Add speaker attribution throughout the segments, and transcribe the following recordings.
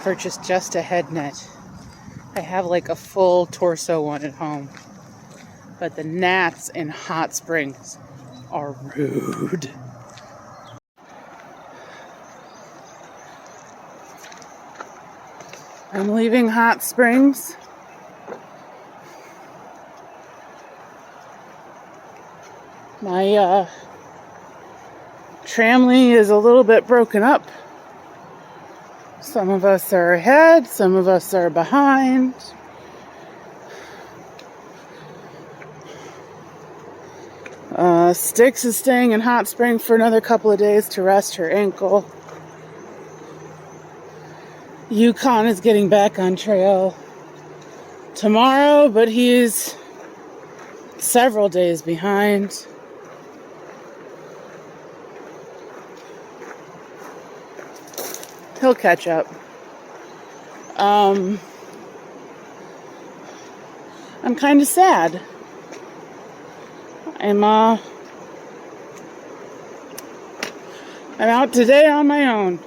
Speaker 1: purchased just a head net. I have like a full torso one at home. But the gnats in Hot Springs are rude. I'm leaving Hot Springs. My tramley is a little bit broken up. Some of us are ahead, some of us are behind. Styx is staying in Hot Springs for another couple of days to rest her ankle. Yukon is getting back on trail tomorrow, but he's several days behind. He'll catch up. I'm kind of sad. I'm out today on my own.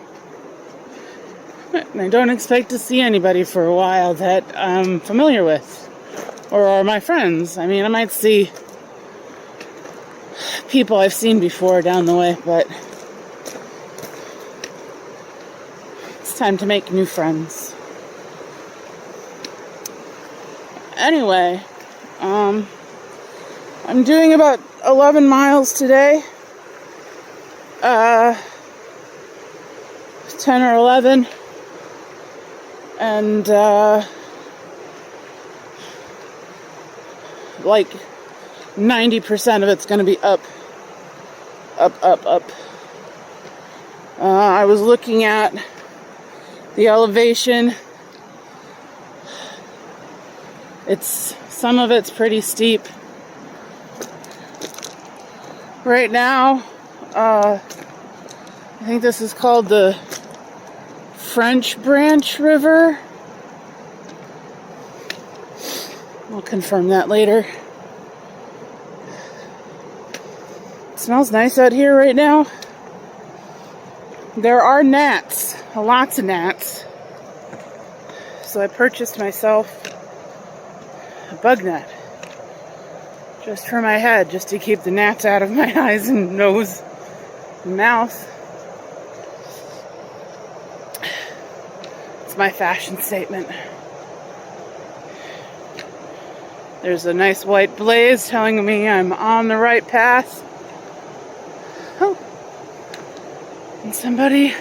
Speaker 1: And I don't expect to see anybody for a while that I'm familiar with. Or are my friends. I mean, I might see people I've seen before down the way, but it's time to make new friends. Anyway, I'm doing about 11 miles today. 10 or 11. And, like 90% of it's going to be up. I was looking at the elevation. Some of it's pretty steep. Right now, I think this is called the French Branch River. I'll confirm that later. It smells nice out here right now. There are gnats, lots of gnats. So I purchased myself a bug net. Just for my head, just to keep the gnats out of my eyes and nose and mouth. It's my fashion statement. There's a nice white blaze telling me I'm on the right path. Oh. And somebody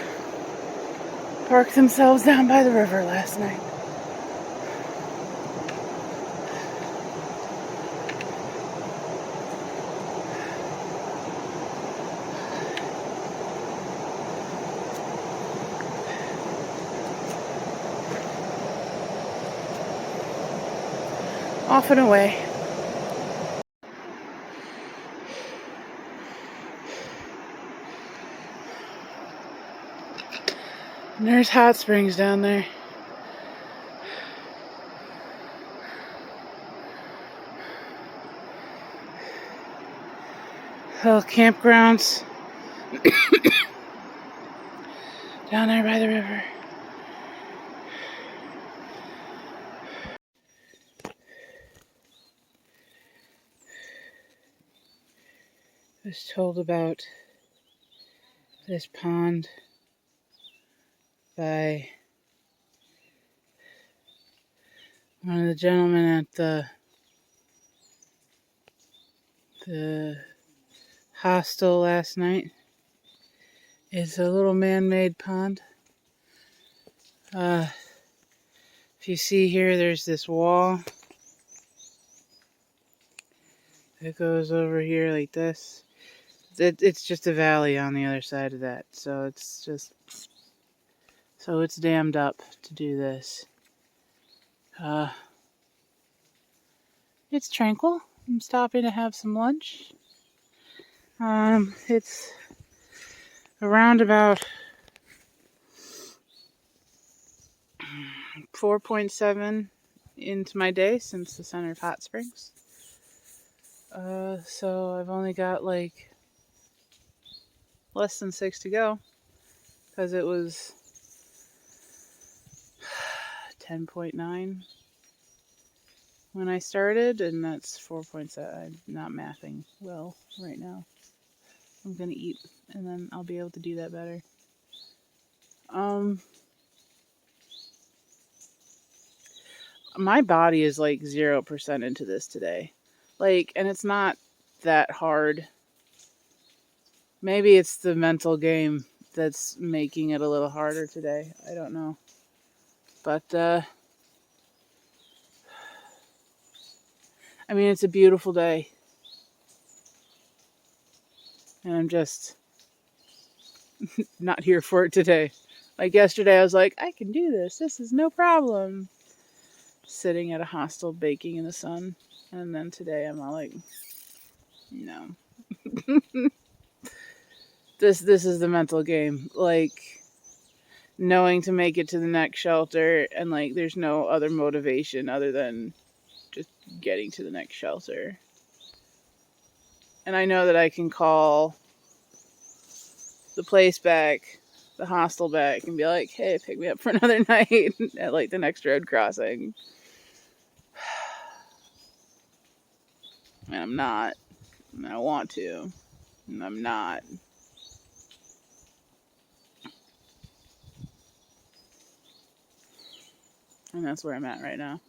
Speaker 1: parked themselves down by the river last night. Off and away. And there's Hot Springs down there. Little campgrounds down there by the river. I was told about this pond by one of the gentlemen at the hostel last night. It's a little man-made pond. If you see here, there's this wall that goes over here like this. It's just a valley on the other side of that, so it's dammed up to do this. It's tranquil. I'm stopping to have some lunch. It's around about 4.7 into my day since the center of Hot Springs. So I've only got like less than 6 to go, because it was 10.9 when I started, and that's 4.7. I'm not mathing well right now. I'm gonna eat, and then I'll be able to do that better. My body is like 0% into this today. Like, and it's not that hard. Maybe it's the mental game that's making it a little harder today. I don't know. But, I mean, it's a beautiful day. And I'm just not here for it today. Like yesterday, I was like, I can do this. This is no problem. Sitting at a hostel baking in the sun. And then today I'm all like, no. This is the mental game. Like, knowing to make it to the next shelter, and like there's no other motivation other than just getting to the next shelter. And I know that I can call the place back, the hostel back, and be like, hey, pick me up for another night at like the next road crossing. And I'm not. And I want to. And I'm not. And that's where I'm at right now.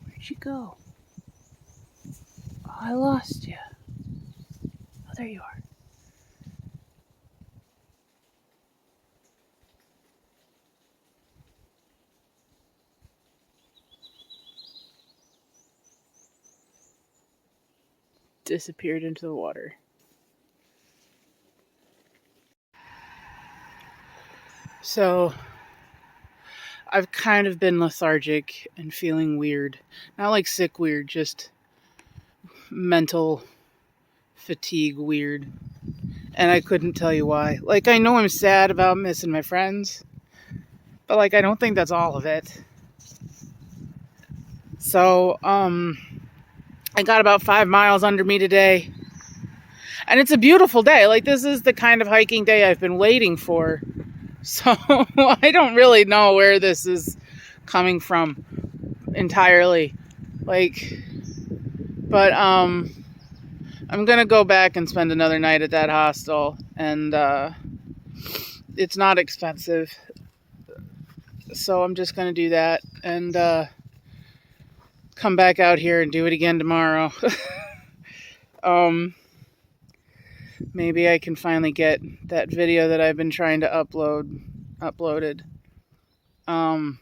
Speaker 1: Where'd you go? Oh, I lost you. Oh, there you are. Disappeared into the water. So, I've kind of been lethargic and feeling weird. Not like sick weird, just mental fatigue weird. And I couldn't tell you why. Like, I know I'm sad about missing my friends, but like, I don't think that's all of it. So, I got about 5 miles under me today. And it's a beautiful day. Like, this is the kind of hiking day I've been waiting for. So, I don't really know where this is coming from entirely. Like, but, I'm gonna go back and spend another night at that hostel. And, it's not expensive. So, I'm just gonna do that. And, come back out here and do it again tomorrow. Maybe I can finally get that video that I've been trying to uploaded. I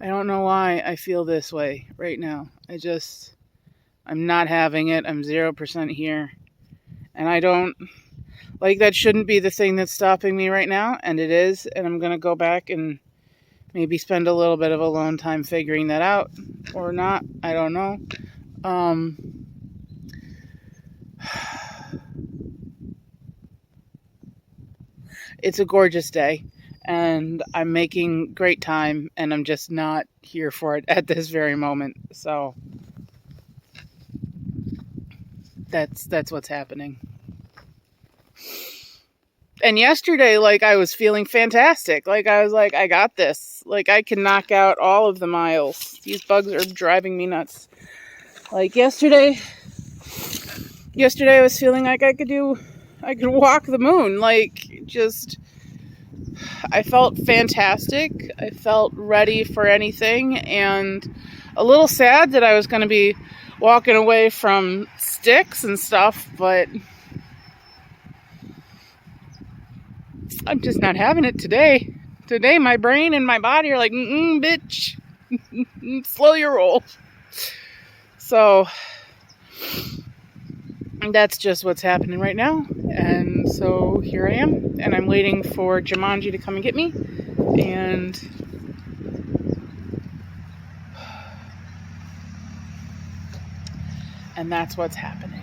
Speaker 1: don't know why I feel this way right now. I'm not having it. I'm 0% here. And I don't, like, that shouldn't be the thing that's stopping me right now. And it is. And I'm going to go back and maybe spend a little bit of alone time figuring that out. Or not. I don't know. It's a gorgeous day, and I'm making great time, and I'm just not here for it at this very moment. So that's what's happening. And yesterday, like, I was feeling fantastic. Like, I was like, I got this. Like, I can knock out all of the miles. These bugs are driving me nuts. Like, yesterday I was feeling like I could walk the moon. Like, just, I felt fantastic. I felt ready for anything, and a little sad that I was going to be walking away from sticks and stuff, but I'm just not having it today. Today, my brain and my body are like, bitch, slow your roll. So, that's just what's happening right now. And so here I am, and I'm waiting for Jumanji to come and get me. And And that's what's happening.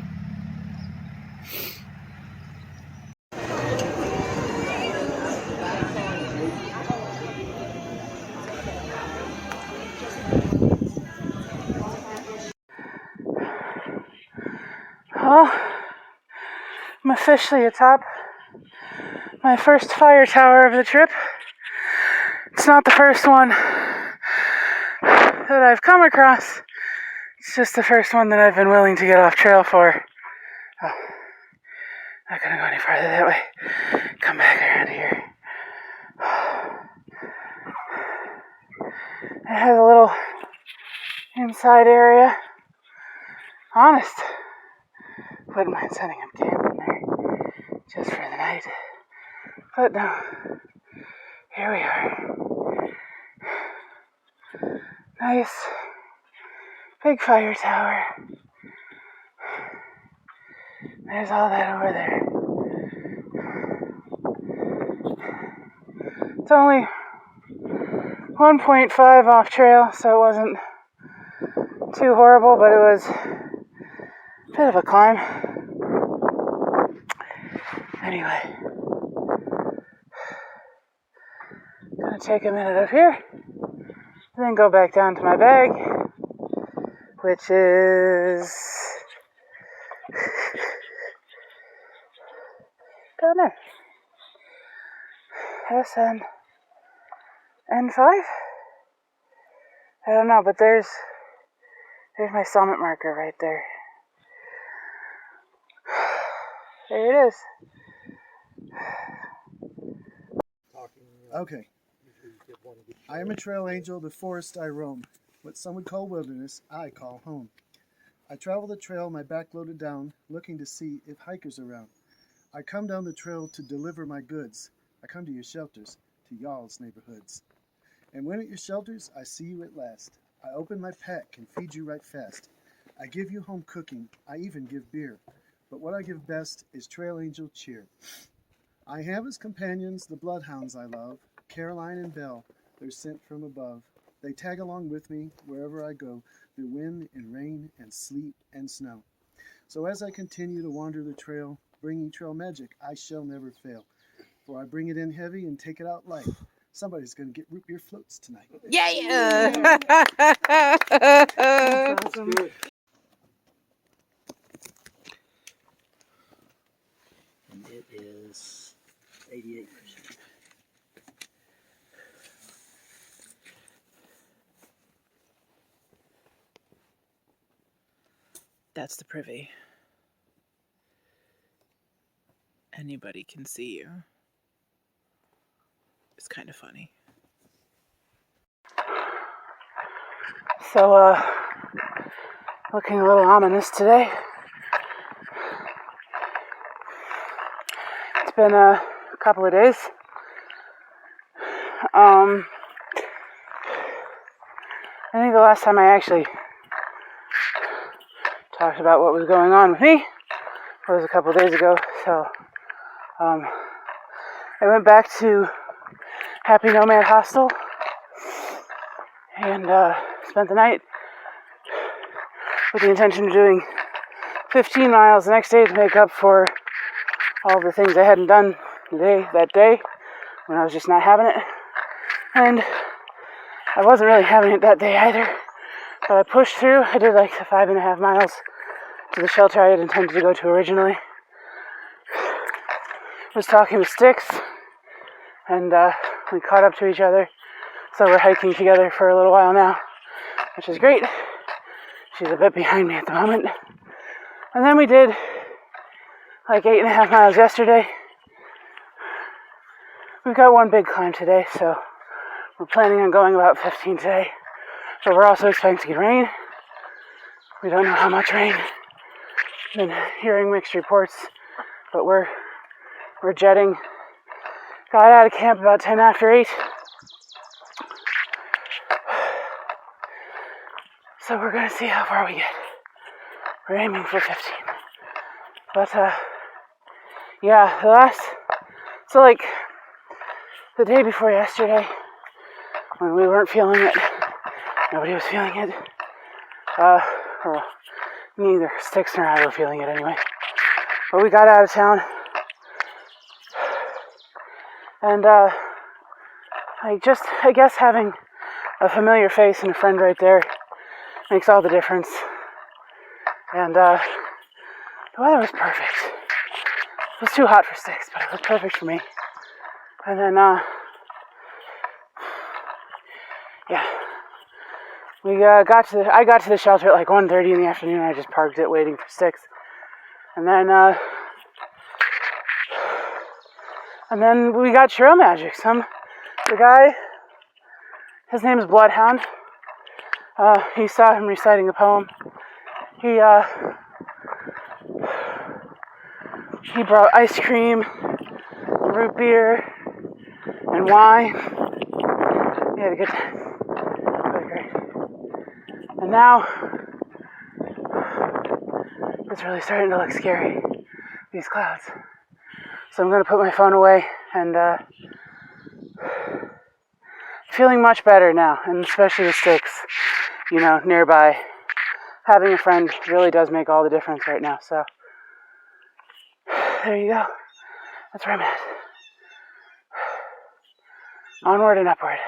Speaker 1: Well, I'm officially atop my first fire tower of the trip. It's not the first one that I've come across. It's just the first one that I've been willing to get off trail for. Oh, not gonna go any farther that way. Come back around here. It has a little inside area. Honest, wouldn't mind setting up camp in there just for the night. But no, here we are. Nice big fire tower. There's all that over there. It's only 1.5 off trail, so it wasn't too horrible, but it was a bit of a climb. Anyway, gonna take a minute up here, then go back down to my bag, which is down there. SN5? I don't know, but there's my summit marker right there. There it is.
Speaker 2: Okay. I am a trail angel, the forest I roam. What some would call wilderness, I call home. I travel the trail, my back loaded down, looking to see if hikers around. I come down the trail to deliver my goods. I come to your shelters, to y'all's neighborhoods. And when at your shelters, I see you at last. I open my pack and feed you right fast. I give you home cooking, I even give beer. But what I give best is trail angel cheer. I have as companions the bloodhounds I love, Caroline and Belle, they're sent from above. They tag along with me wherever I go, through wind and rain and sleet and snow. So as I continue to wander the trail, bringing trail magic, I shall never fail. For I bring it in heavy and take it out light. Somebody's going to get root beer floats tonight.
Speaker 3: Yeah!
Speaker 2: That's awesome. Good.
Speaker 4: And it is 88%.
Speaker 1: That's the privy. Anybody can see you. It's kind of funny. So, looking a little ominous today. It's been a couple of days. I think the last time I actually talked about what was going on with me was a couple of days ago. So, I went back to Happy Nomad Hostel and spent the night with the intention of doing 15 miles the next day to make up for all the things I hadn't done that day when I was just not having it. And I wasn't really having it that day either, but I pushed through. I did like the 5.5 miles to the shelter I had intended to go to originally. Was talking with Styx, and we caught up to each other, so we're hiking together for a little while now, which is great. She's a bit behind me at the moment. And then we did like 8.5 miles yesterday. We've got one big climb today, so we're planning on going about 15 today, but we're also expecting rain. We don't know how much rain. Been hearing mixed reports, but we're jetting. Got out of camp about 10 after 8. So we're gonna see how far we get. We're aiming for 15. But yeah, so like the day before yesterday, when we weren't feeling it, nobody was feeling it, or Neither Sticks nor I were feeling it anyway. But we got out of town. And I guess having a familiar face and a friend right there makes all the difference. And the weather was perfect. It was too hot for Sticks, but it was perfect for me. And then, yeah. I got to the shelter at like 1:30 in the afternoon. I just parked it waiting for Sticks. And then we got trail magic. The guy, his name is Bloodhound. He saw him reciting a poem. He brought ice cream, root beer, and wine. We had a good time. It was great. And now, it's really starting to look scary, these clouds. So I'm going to put my phone away and feeling much better now, and especially the Sticks, nearby. Having a friend really does make all the difference right now, so there you go. That's where I'm at. Onward and upward.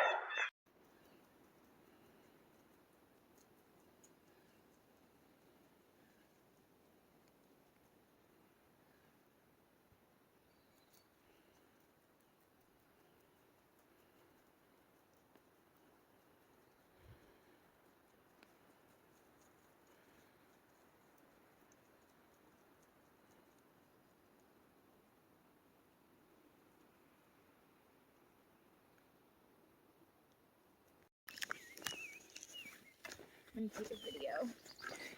Speaker 3: I'm gonna take a video.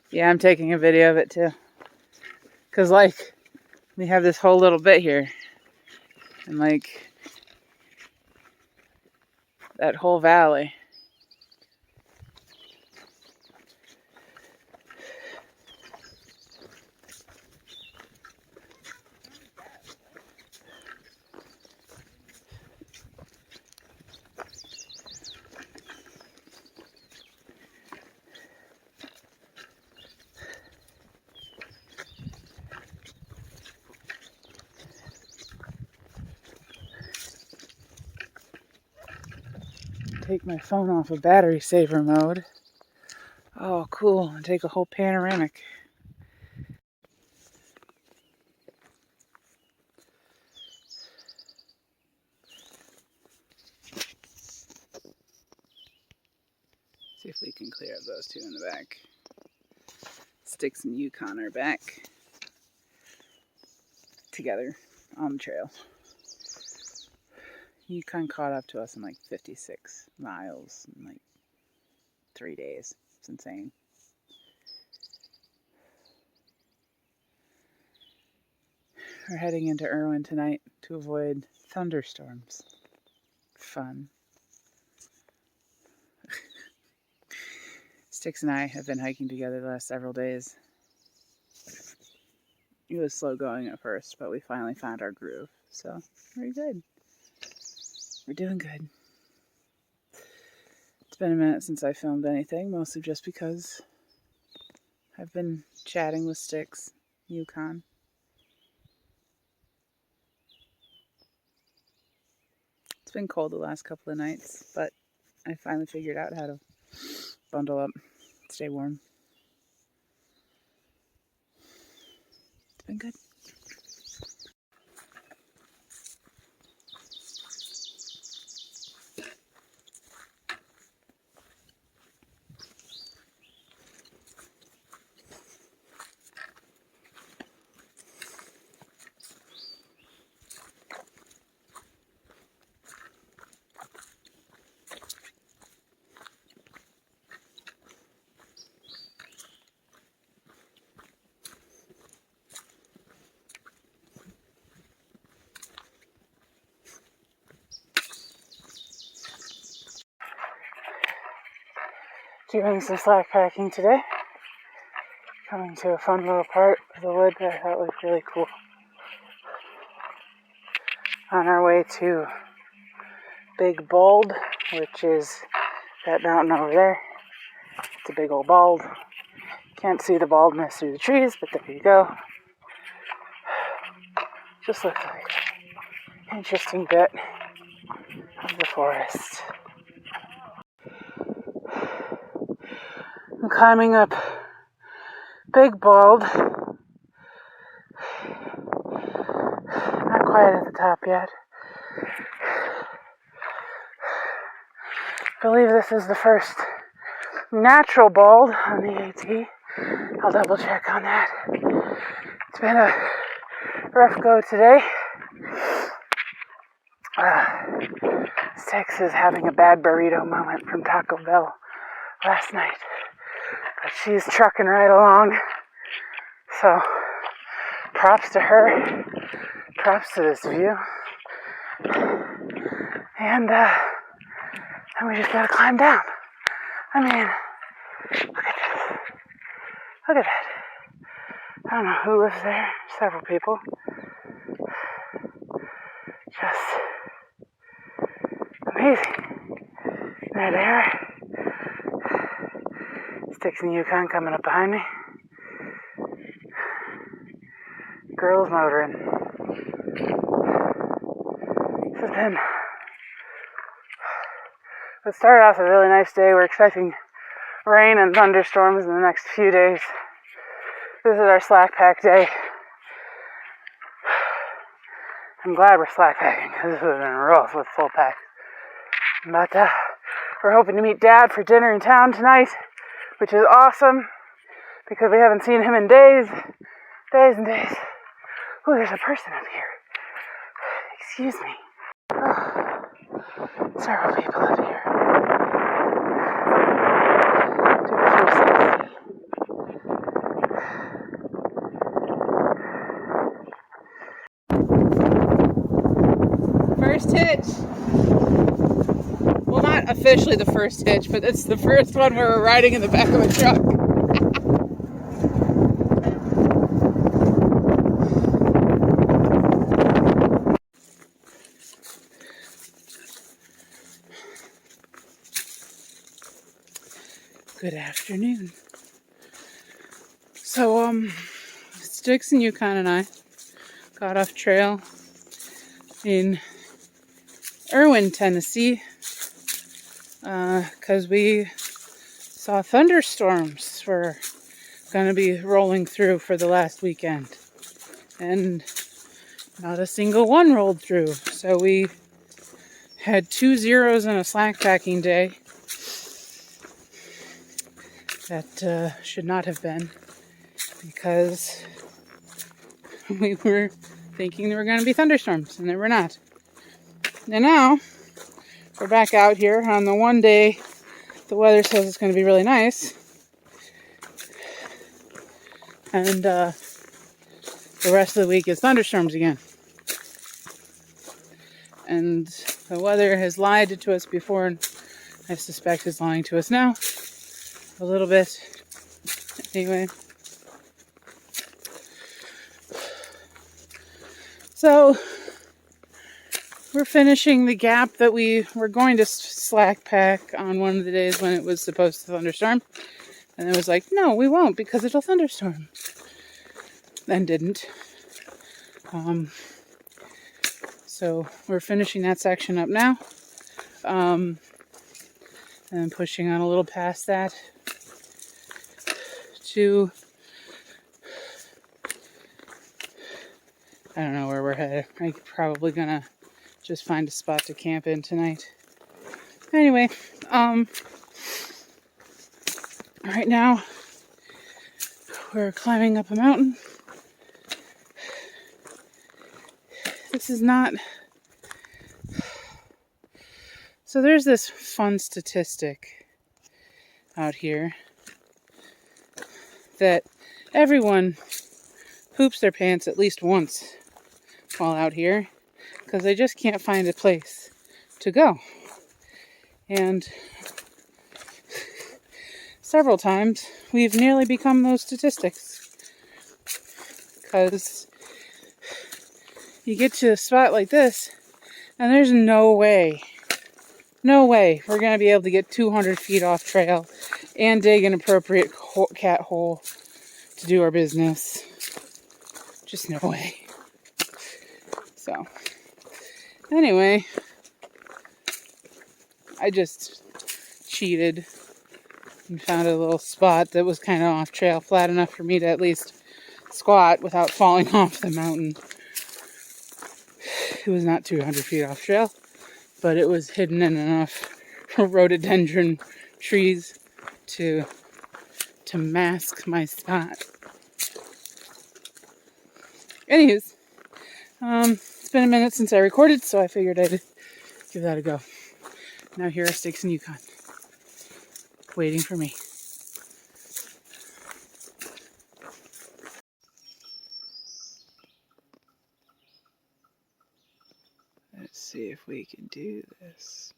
Speaker 1: Yeah, I'm taking a video of it too. Because, we have this whole little bit here. And, that whole valley. Take my phone off of battery saver mode. Oh, cool. And take a whole panoramic. See if we can clear up those two in the back. Sticks and Yukon are back together on the trail. Yukon caught up to us in 56 miles in 3 days. It's insane. We're heading into Irwin tonight to avoid thunderstorms. Fun. Sticks and I have been hiking together the last several days. It was slow going at first, but we finally found our groove. So, we're good. We're doing good. It's been a minute since I filmed anything, mostly just because I've been chatting with Sticks, Yukon. It's been cold the last couple of nights, but I finally figured out how to bundle up, stay warm. It's been good. Doing some slack packing today. Coming to a fun little part of the wood that I thought was really cool. On our way to Big Bald, which is that mountain over there. It's a big old bald. Can't see the baldness through the trees, but there you go. Just looks like an interesting bit of the forest. I'm climbing up Big Bald. Not quite at the top yet. I believe this is the first natural bald on the AT. I'll double check on that. It's been a rough go today. Six is having a bad burrito moment from Taco Bell last night. But she's trucking right along. So, props to her. Props to this view. And we just gotta climb down. I mean, look at this. Look at that. I don't know who lives there. Several people. Just amazing. There they are. Sticks and Yukon coming up behind me. Girls motoring. This has been... It started off a really nice day. We're expecting rain and thunderstorms in the next few days. This is our slack pack day. I'm glad we're slack packing because this would have been rough with full pack. But we're hoping to meet Dad for dinner in town tonight, which is awesome because we haven't seen him in days and days. Oh, there's a person up here. Excuse me. Oh, several people up here.
Speaker 5: First hitch. Well, not officially the first hitch, but it's the first one where we're riding in the back of a truck.
Speaker 1: Good afternoon. So, Sticks and Yukon and I got off trail in Irwin, Tennessee, because we saw thunderstorms were going to be rolling through for the last weekend, and not a single one rolled through. So we had 2 zeros and a slack packing day that should not have been, because we were thinking there were going to be thunderstorms, and there were not. And now, we're back out here on the one day the weather says it's going to be really nice. And the rest of the week is thunderstorms again. And the weather has lied to us before, and I suspect is lying to us now. A little bit. Anyway. So, we're finishing the gap that we were going to slack pack on one of the days when it was supposed to thunderstorm. And it was like, no, we won't because it'll thunderstorm. Then didn't. So, we're finishing that section up now. And pushing on a little past that to... I don't know where we're headed. I'm probably gonna just find a spot to camp in tonight. Anyway, right now we're climbing up a mountain. This is not... So there's this fun statistic out here that everyone poops their pants at least once while out here, because they just can't find a place to go. And several times we've nearly become those statistics, because you get to a spot like this and there's no way we're going to be able to get 200 feet off trail and dig an appropriate
Speaker 5: cat hole to do our business. Just no way. So, anyway, I just cheated and found a little spot that was kind of off trail, flat enough for me to at least squat without falling off the mountain. It was not 200 feet off trail, but it was hidden in enough rhododendron trees to mask my spot. Anyways, it's been a minute since I recorded, so I figured I'd give that a go. Now here are Sticks and Yukon, waiting for me. Let's see if we can do this.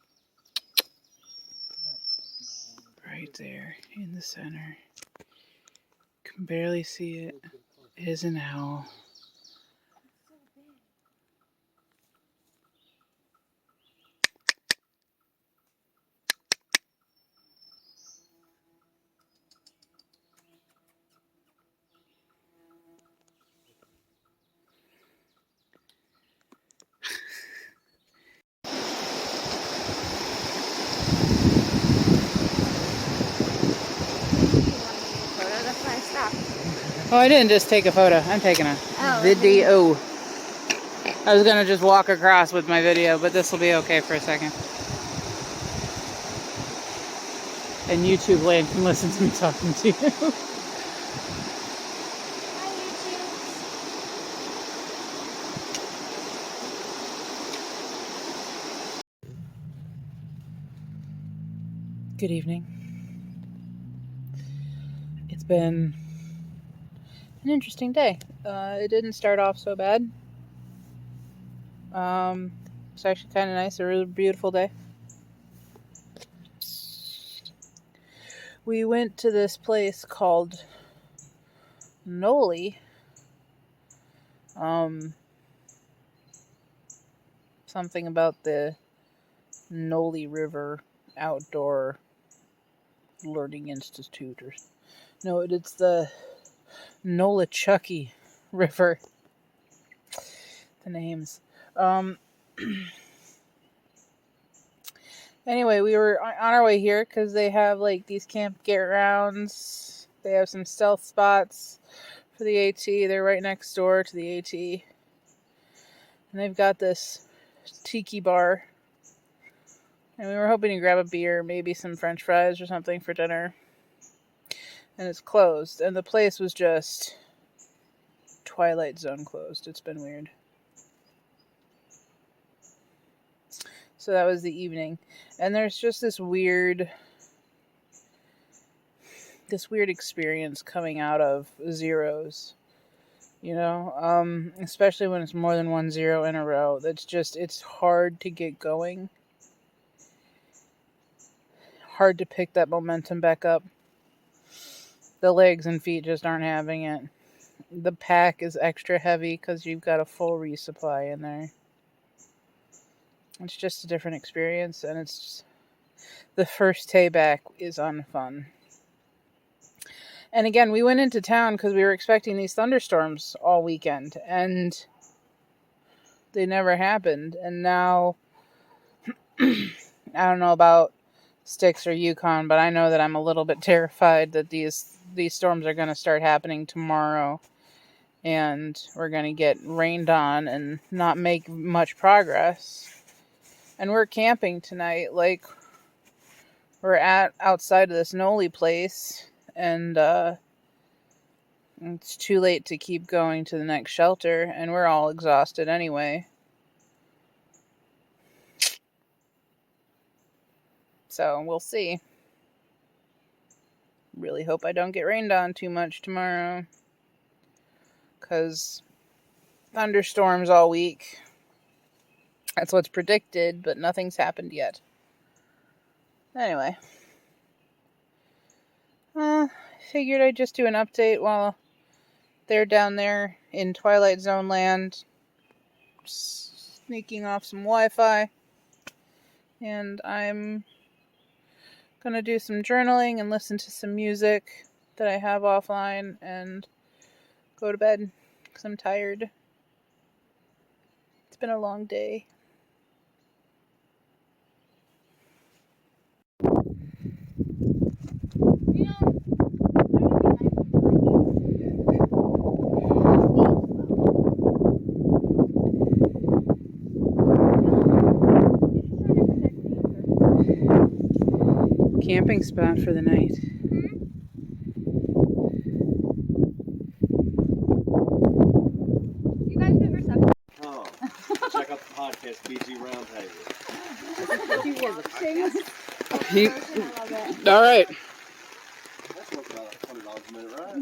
Speaker 5: Right there in the center. Can barely see it. It is an owl. Oh, I didn't just take a photo. I'm taking a video. I was going to just walk across with my video, but this will be okay for a second. And YouTube land can listen to me talking to you. Good evening. It's been an interesting day. It didn't start off so bad. It's actually kind of nice, a really beautiful day. We went to this place called Noli. Something about the Noli River Outdoor Learning Institute, or no, it's the Nolichucky River. The names. Anyway, we were on our way here because they have like these campgrounds. They have some stealth spots for the AT. They're right next door to the AT. And they've got this tiki bar. And we were hoping to grab a beer, maybe some french fries or something for dinner. And it's closed. And the place was just Twilight Zone closed. It's been weird. So that was the evening. And there's just this weird experience coming out of zeros. You know, especially when it's more than 1 0 in a row. It's hard to get going. Hard to pick that momentum back up. The legs and feet just aren't having it. The pack is extra heavy because you've got a full resupply in there. It's just a different experience, and the first day back is unfun. And again, we went into town because we were expecting these thunderstorms all weekend, and they never happened. And now, I don't know about Sticks or Yukon, but I know that I'm a little bit terrified that these storms are going to start happening tomorrow, and we're going to get rained on and not make much progress. And we're camping tonight, like, we're outside of this Noli place, and it's too late to keep going to the next shelter, and we're all exhausted anyway. So, we'll see. Really hope I don't get rained on too much tomorrow, because thunderstorms all week. That's what's predicted, but nothing's happened yet. Anyway. Figured I'd just do an update while they're down there in Twilight Zone land. Sneaking off some Wi-Fi. And I'm gonna do some journaling and listen to some music. that I have offline and go to bed because I'm tired. It's been a long day. Camping spot for the night.
Speaker 3: You guys ever suck?
Speaker 6: Oh, check out the podcast, BG Roundtable.
Speaker 5: All right.
Speaker 6: That's worth about $100 a minute, right?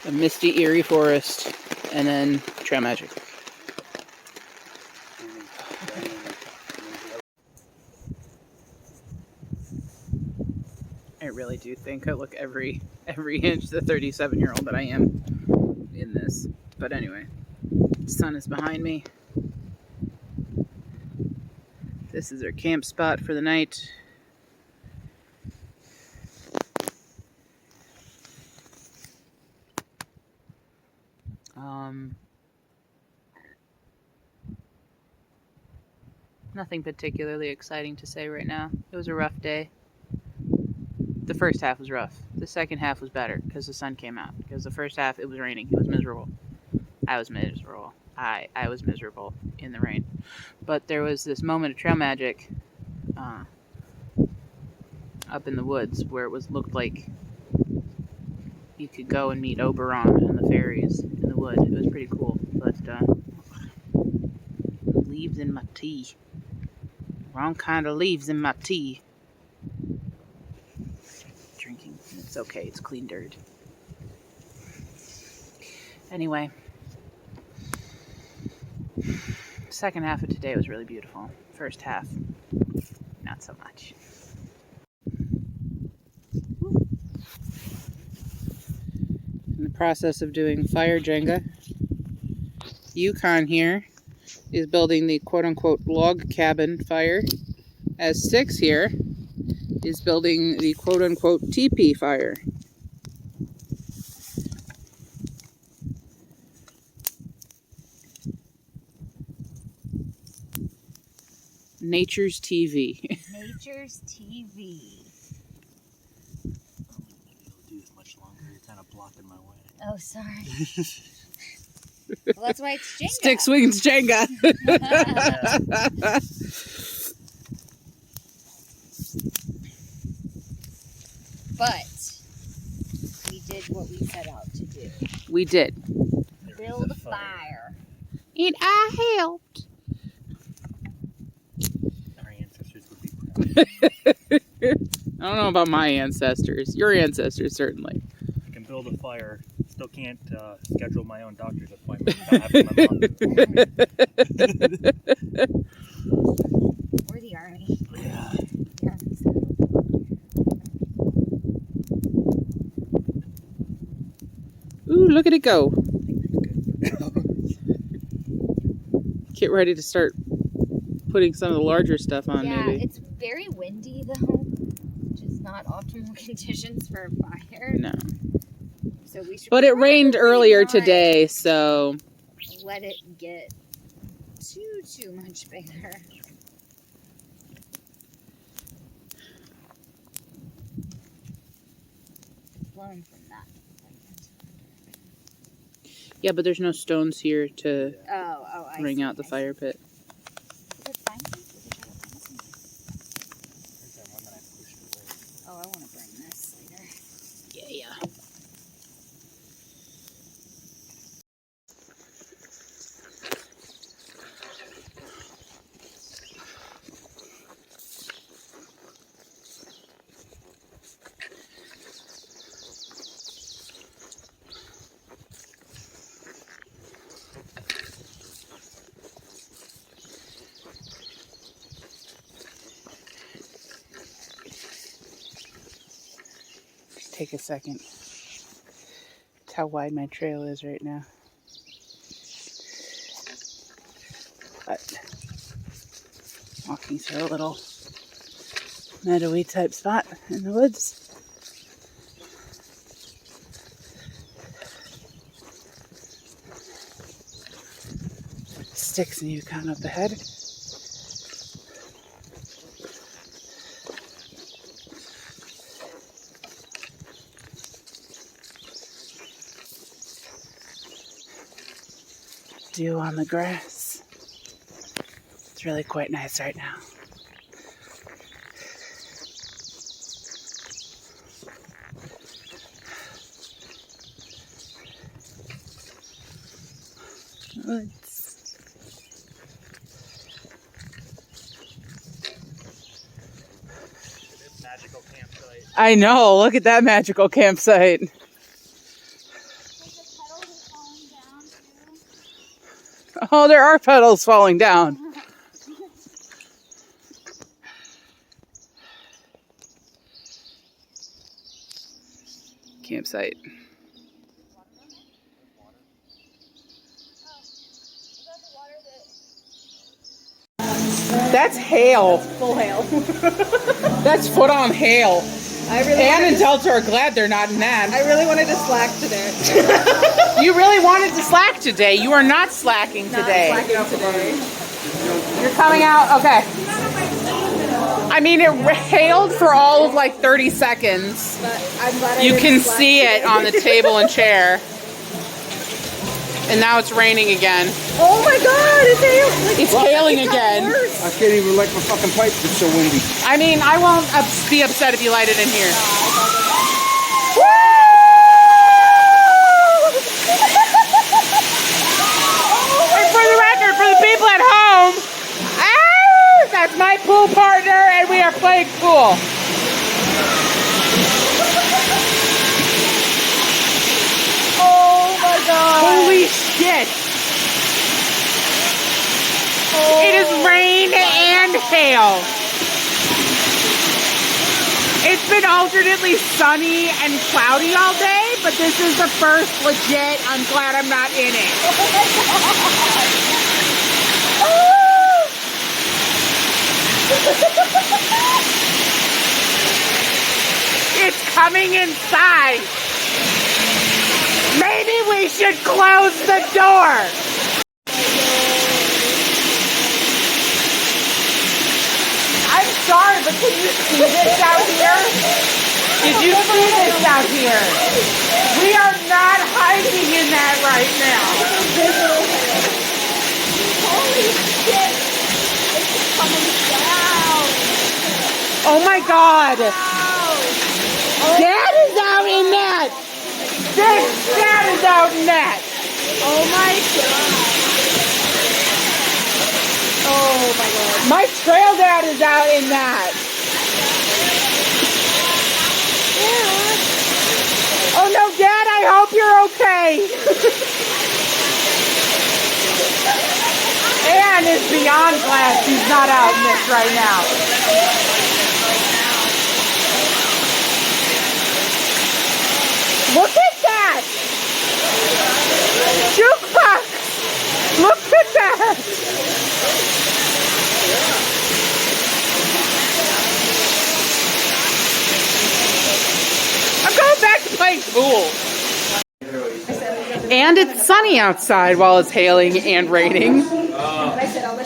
Speaker 5: A misty, eerie forest, and then trail magic. I really do think I look every inch the 37-year-old that I am in this. But anyway, the sun is behind me. This is our camp spot for the night. Nothing particularly exciting to say right now. It was a rough day. The first half was rough. The second half was better because the sun came out. Because the first half, it was raining. It was miserable. I was miserable. I was miserable in the rain. But there was this moment of trail magic up in the woods where it looked like you could go and meet Oberon and the fairies in the wood. It was pretty cool. But leaves in my tea. Wrong kind of leaves in my tea. Drinking. It's okay. It's clean dirt. Anyway. Second half of today was really beautiful. First half, not so much. In the process of doing fire Jenga, Yukon here is building the quote-unquote log cabin fire, as Six here is building the quote-unquote teepee fire. Nature's TV.
Speaker 3: Nature's TV.
Speaker 4: Do this much longer. You're kind of blocking my way.
Speaker 3: Oh, sorry. Well, that's why it's Jenga.
Speaker 5: Stick swings Jenga.
Speaker 3: But we did what we set out to do.
Speaker 5: We did.
Speaker 3: Build a fire.
Speaker 5: And I helped.
Speaker 4: Our ancestors would be proud.
Speaker 5: I don't know about my ancestors. Your ancestors, certainly.
Speaker 4: I can build a fire. Still can't schedule my own doctor's appointment without having my mom do it.
Speaker 3: Or the army.
Speaker 4: Yeah.
Speaker 3: Yeah.
Speaker 5: Ooh, look at it go. Get ready to start putting some of the larger stuff on,
Speaker 3: Yeah,
Speaker 5: maybe.
Speaker 3: it's very windy though, which is not optimal conditions for a fire.
Speaker 5: No.
Speaker 3: So we should
Speaker 5: But it rained
Speaker 3: probably
Speaker 5: earlier
Speaker 3: not
Speaker 5: today, so...
Speaker 3: let it get too much bigger. Blowing from that.
Speaker 5: Yeah, but there's no stones here to
Speaker 3: I
Speaker 5: ring
Speaker 3: see,
Speaker 5: out the
Speaker 3: I see.
Speaker 5: fire pit.
Speaker 3: Is it fine? Is it try to find some?
Speaker 4: There's that one that I pushed away.
Speaker 3: Oh, I want to burn this later.
Speaker 5: Yeah. Take a second. That's how wide my trail is right now.
Speaker 1: But walking through a little meadowy type spot in the woods. Sticks and Yukon up ahead. Dew on the grass. It's really quite nice right now. Woods.
Speaker 4: This magical campsite.
Speaker 1: I know, look at that magical campsite. Oh, there are petals falling down. Campsite. That's hail.
Speaker 3: Full hail.
Speaker 1: That's full on hail. Ann and
Speaker 3: I
Speaker 1: Delta are glad they're not in that.
Speaker 3: really wanted to slack today.
Speaker 1: You really wanted to slack today. You are not slacking today. You're coming out? Okay. I mean, it hailed for all of like 30 seconds.
Speaker 3: But I'm glad
Speaker 1: You can see it on the table and chair. And now it's raining again.
Speaker 3: Oh my god, it's hailing.
Speaker 1: It's hailing again.
Speaker 7: I can't even light my fucking pipe. It's so windy.
Speaker 1: I mean, I won't be upset if you light it in here. Woo! And for the record, for the people at home, that's my pool partner, and we are playing pool.
Speaker 3: Oh my god.
Speaker 1: Holy shit! It is rain and hail. It's been alternately sunny and cloudy all day, but this is the first legit, I'm glad I'm not in it. It's coming inside. Maybe we should close the door. I'm sorry, but can you see this out here? Did you see this out here? We are not hiding in that right now.
Speaker 3: Holy shit. It's coming down.
Speaker 1: Oh my God.
Speaker 3: Oh.
Speaker 1: Dad is out in that. Dad is out in that.
Speaker 3: Oh my god. Oh my god.
Speaker 1: My trail dad is out in that. Oh no, Dad, I hope you're okay. Ann is beyond glad she's not out in this right now. Look at that! Jukebox! Look at that! I'm going back to playing pool. And it's sunny outside while it's hailing and raining.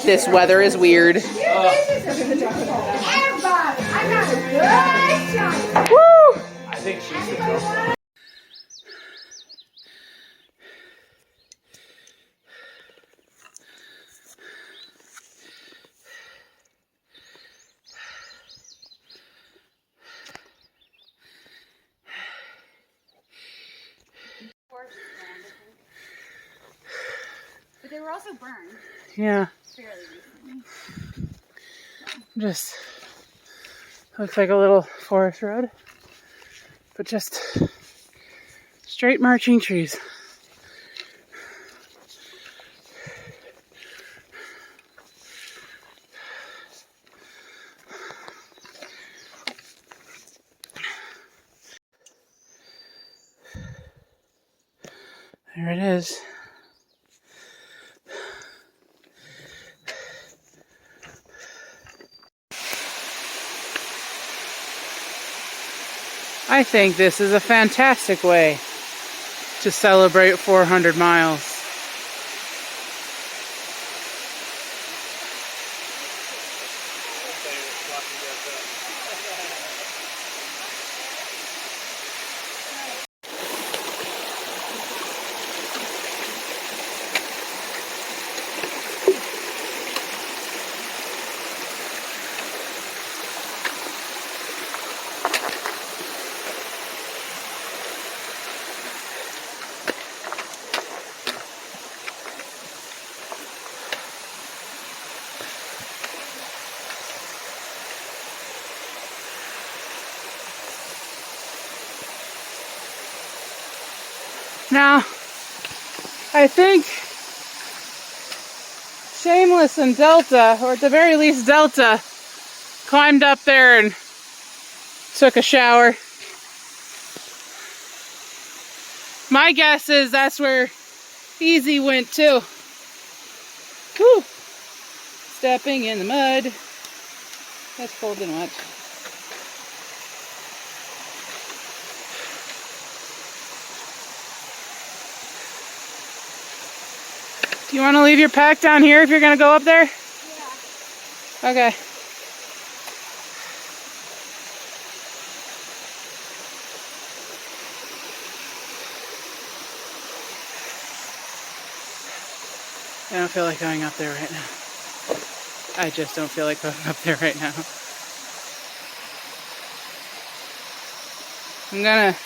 Speaker 1: This weather is weird. Woo!
Speaker 4: I think she's the girl.
Speaker 3: But they were also burned
Speaker 1: Yeah,
Speaker 3: fairly recently.
Speaker 1: just looks like a little forest road, but just straight marching trees. There it is. I think this is a fantastic way to celebrate 400 miles. Now, I think Shameless and Delta, or at the very least Delta, climbed up there and took a shower. My guess is that's where Easy went too. Whew. Stepping in the mud. That's cold and wet. Do you want to leave your pack down here if you're going to go up there? Yeah. Okay. I don't feel like going up there right now. I just don't feel like going up there right now. I'm gonna...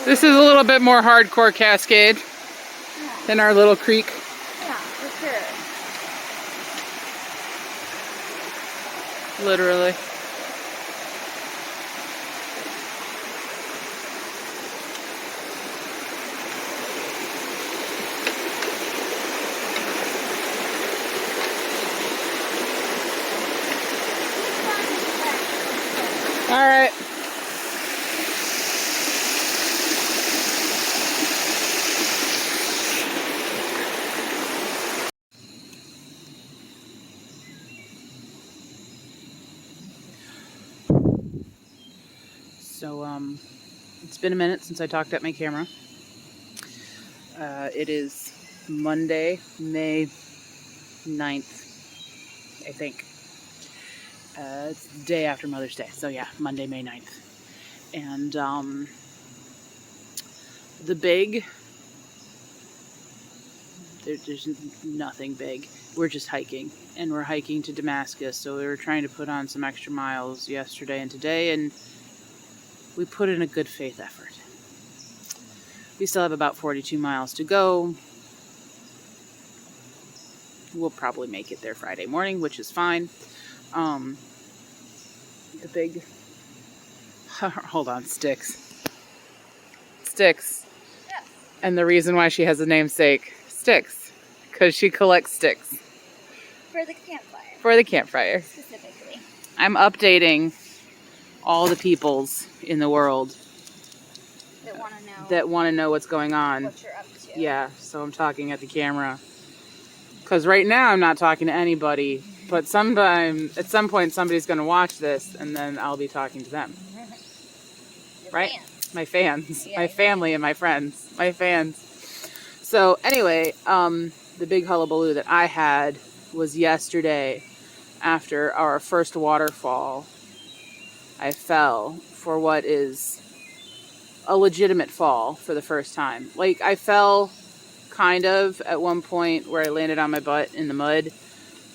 Speaker 1: This is a little bit more hardcore Cascade than our little creek.
Speaker 3: Yeah, for sure.
Speaker 1: Literally. All right. So, it's been a minute since I talked at my camera. It is Monday, May 9th, I think. It's the day after Mother's Day. So yeah, Monday, May 9th. And, the big, there's nothing big. We're just hiking. And we're hiking to Damascus. So we were trying to put on some extra miles yesterday and today. And we put in a good faith effort. We still have about 42 miles to go. We'll probably make it there Friday morning, which is fine. The big... Hold on, Sticks. Sticks.
Speaker 3: Yeah.
Speaker 1: And the reason why she has a namesake, Sticks. Because she collects sticks.
Speaker 3: For the campfire.
Speaker 1: For the campfire.
Speaker 3: Specifically.
Speaker 1: I'm updating all the peoples in the world
Speaker 3: That want to know
Speaker 1: what's going on.
Speaker 3: what you're up to.
Speaker 1: Yeah, so I'm talking at the camera. Because right now I'm not talking to anybody, but at some point somebody's going to watch this, and then I'll be talking to them.
Speaker 3: Your
Speaker 1: Right?
Speaker 3: fans.
Speaker 1: My fans.
Speaker 3: Yeah.
Speaker 1: My family and my friends. My fans. So anyway, the big hullabaloo that I had was yesterday after our first waterfall.
Speaker 5: I fell for what is a legitimate fall for the first time. Like, I fell kind of at one point where I landed on my butt in the mud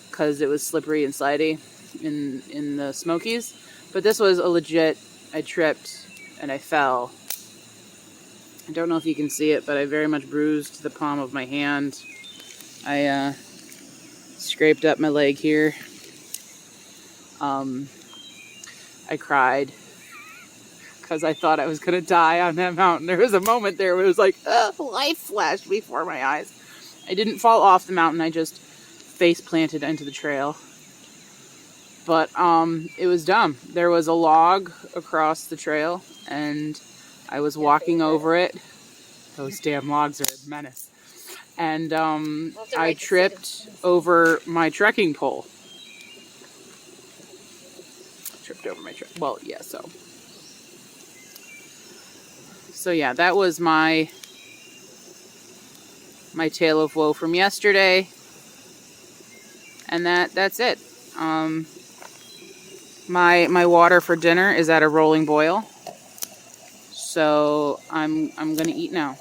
Speaker 5: because it was slippery and slidey in the Smokies. But this was a legit, I tripped and I fell. I don't know if you can see it, but I very much bruised the palm of my hand. I scraped up my leg here. I cried because I thought I was going to die on that mountain. There was a moment there where it was like, life flashed before my eyes. I didn't fall off the mountain. I just face planted into the trail. But it was dumb. There was a log across the trail, and I was walking over it. Those damn logs are a menace. And I tripped over my trekking pole. Tripped over my well, yeah, so yeah, that was my tale of woe from yesterday. And that's it. My water for dinner is at a rolling boil. So I'm gonna eat now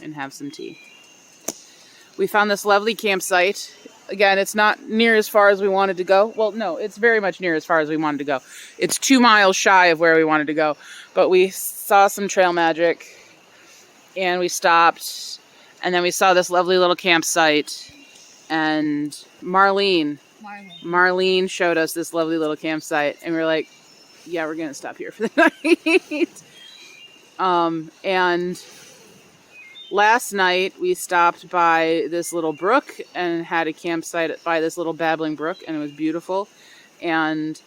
Speaker 5: and have some tea. We found this lovely campsite. Again, it's not near as far as we wanted to go. Well, no, it's very much near as far as we wanted to go. It's 2 miles shy of where we wanted to go. But we saw some trail magic and we stopped, and then we saw this lovely little campsite, and Marlene showed us this lovely little campsite, and we were like, yeah, we're gonna stop here for the night. And last night we stopped by this little brook and had a campsite by this little babbling brook, and it was beautiful. And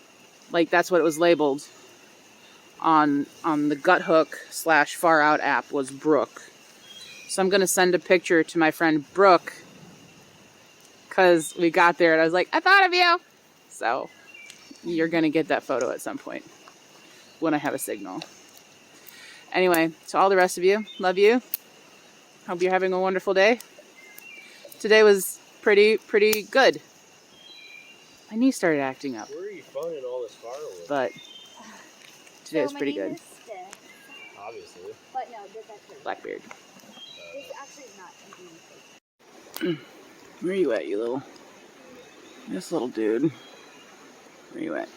Speaker 5: like, that's what it was labeled on the Gut Hook / Far Out app, was brook. So I'm gonna send a picture to my friend Brooke, because we got there and I was like, I thought of you. So you're gonna get that photo at some point when I have a signal. Anyway, to all the rest of you, love you. Hope you're having a wonderful day. Today was pretty good. My knee started acting up.
Speaker 6: Where are you finding all this firewood?
Speaker 5: But today was pretty good.
Speaker 6: Obviously.
Speaker 3: But no, that's
Speaker 5: Blackbeard.
Speaker 3: this actually is not.
Speaker 5: Where are you at, you little... This little dude. Where are you at?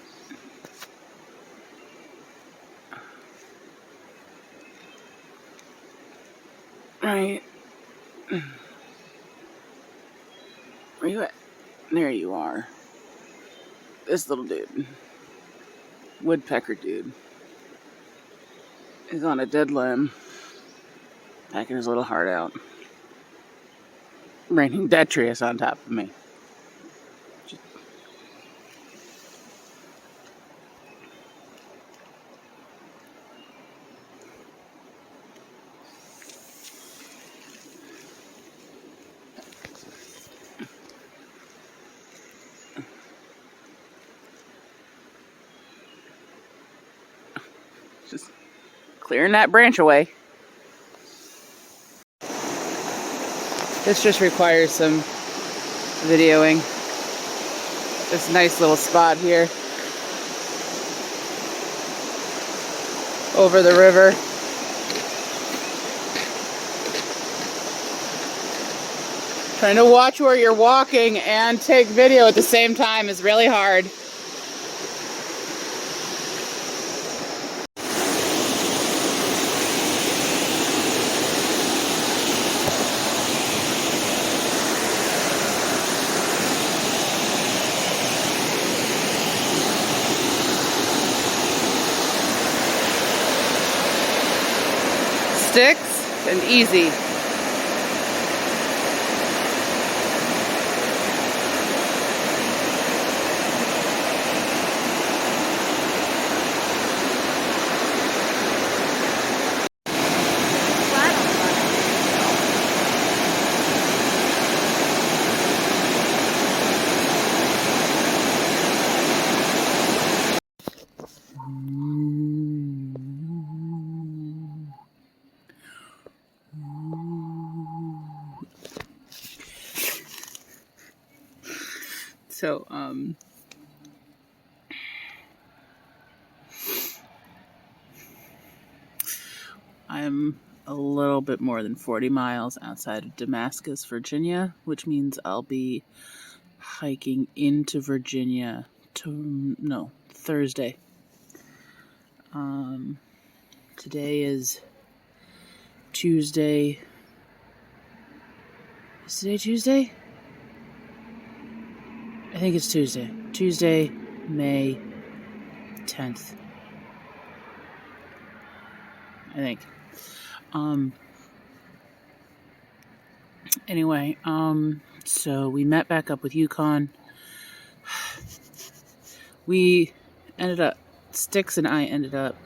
Speaker 5: Right. Where you at? There you are. This little dude. Woodpecker dude. He's on a dead limb. Packing his little heart out. Raining detritus on top of me. Just clearing that branch away. This just requires some videoing. This nice little spot here over the river. Trying to watch where you're walking and take video at the same time is really hard. Sticks and easy. So,
Speaker 1: little bit more than 40 miles outside of Damascus, Virginia, which means I'll be hiking into Virginia Thursday. Today is Tuesday. Is today Tuesday? I think it's Tuesday. Tuesday, May 10th. I think. Anyway, so we met back up with Yukon. Sticks and I ended up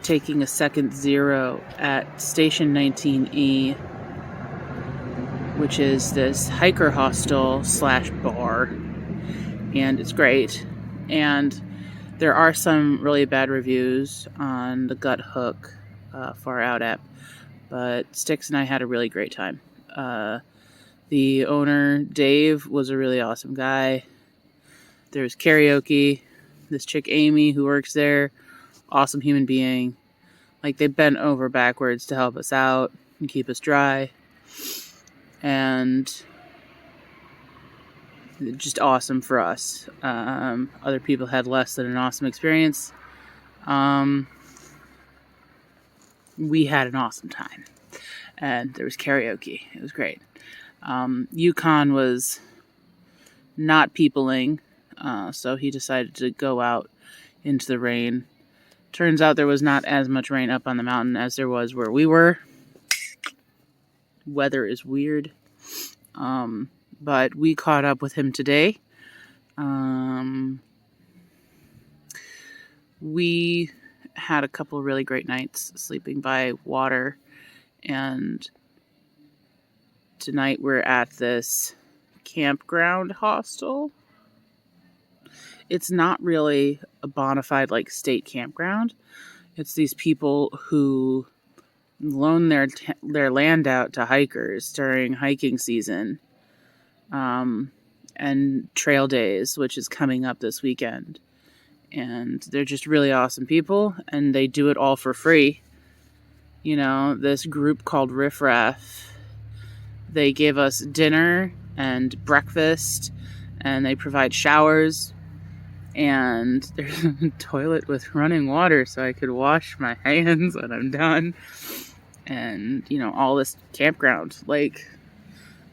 Speaker 1: taking a second zero at Station 19E, which is this hiker hostel / bar, and it's great. And there are some really bad reviews on the Gut Hook Far Out app, but Sticks and I had a really great time. The owner, Dave, was a really awesome guy. There was karaoke. This chick, Amy, who works there, awesome human being. Like, they bent over backwards to help us out and keep us dry. And just awesome for us. Other people had less than an awesome experience. We had an awesome time. And there was karaoke. It was great. Yukon was not peopling, so he decided to go out into the rain. Turns out there was not as much rain up on the mountain as there was where we were. Weather is weird. But we caught up with him today. We had a couple of really great nights sleeping by water, and tonight we're at this campground hostel. It's not really a bona fide like state campground. It's these people who loan their land out to hikers during hiking season, and trail days, which is coming up this weekend. And they're just really awesome people, and they do it all for free. You know, this group called Riff Raff, they give us dinner and breakfast, and they provide showers, and there's a toilet with running water so I could wash my hands when I'm done. And, you know, all this campground. Like,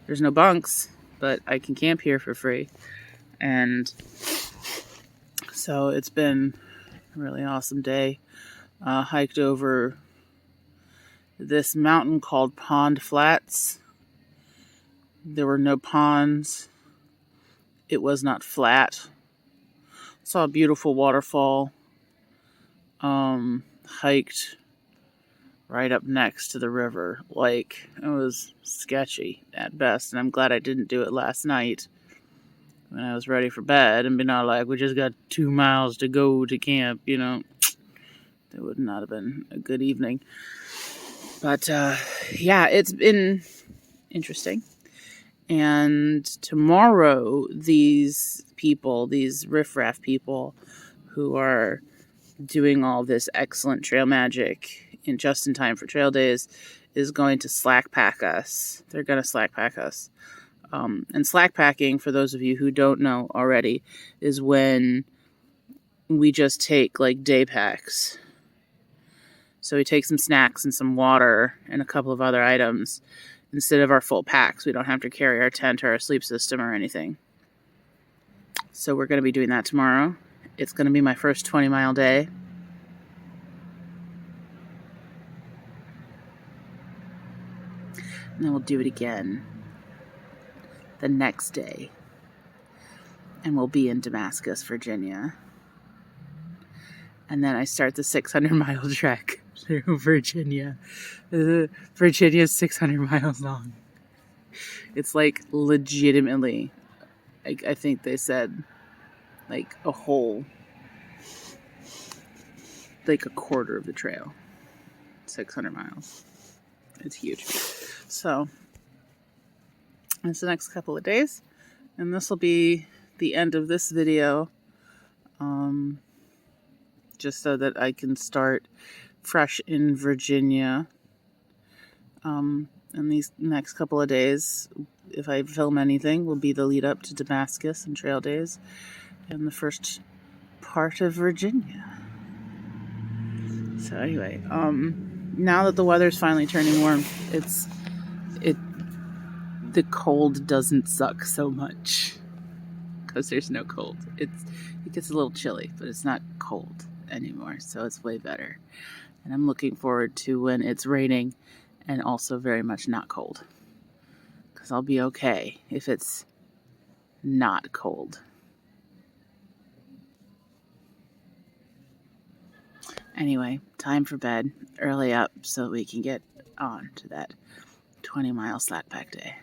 Speaker 1: there's no bunks, but I can camp here for free. And so it's been a really awesome day. Hiked over this mountain called Pond Flats. There were no ponds. It was not flat. Saw a beautiful waterfall. Hiked right up next to the river. Like, it was sketchy at best, and I'm glad I didn't do it last night when I was ready for bed and be not like, we just got 2 miles to go to camp, you know. That would not have been a good evening. But, yeah, it's been interesting. And tomorrow, these people, these riffraff people who are doing all this excellent trail magic just in time for trail days, is going to slack pack us. They're going to slack pack us. And slack packing, for those of you who don't know already, is when we just take like day packs. So we take some snacks and some water and a couple of other items instead of our full packs. We don't have to carry our tent or our sleep system or anything. So we're going to be doing that tomorrow. It's going to be my first 20-mile day. And then we'll do it again the next day. And we'll be in Damascus, Virginia. And then I start the 600-mile trek through Virginia. Virginia's 600 miles long. It's like legitimately, I think they said, like a whole, like a quarter of the trail. 600 miles. It's huge. So, it's the next couple of days. And this will be the end of this video. Just so that I can start fresh in Virginia And these next couple of days, if I film anything, will be the lead up to Damascus and trail days and the first part of Virginia. So anyway, now that the weather's finally turning warm, the cold doesn't suck so much because there's no cold. It gets a little chilly, but it's not cold anymore, so it's way better. And I'm looking forward to when it's raining and also very much not cold, because I'll be okay if it's not cold. Anyway, time for bed, early up so we can get on to that 20-mile slack pack day.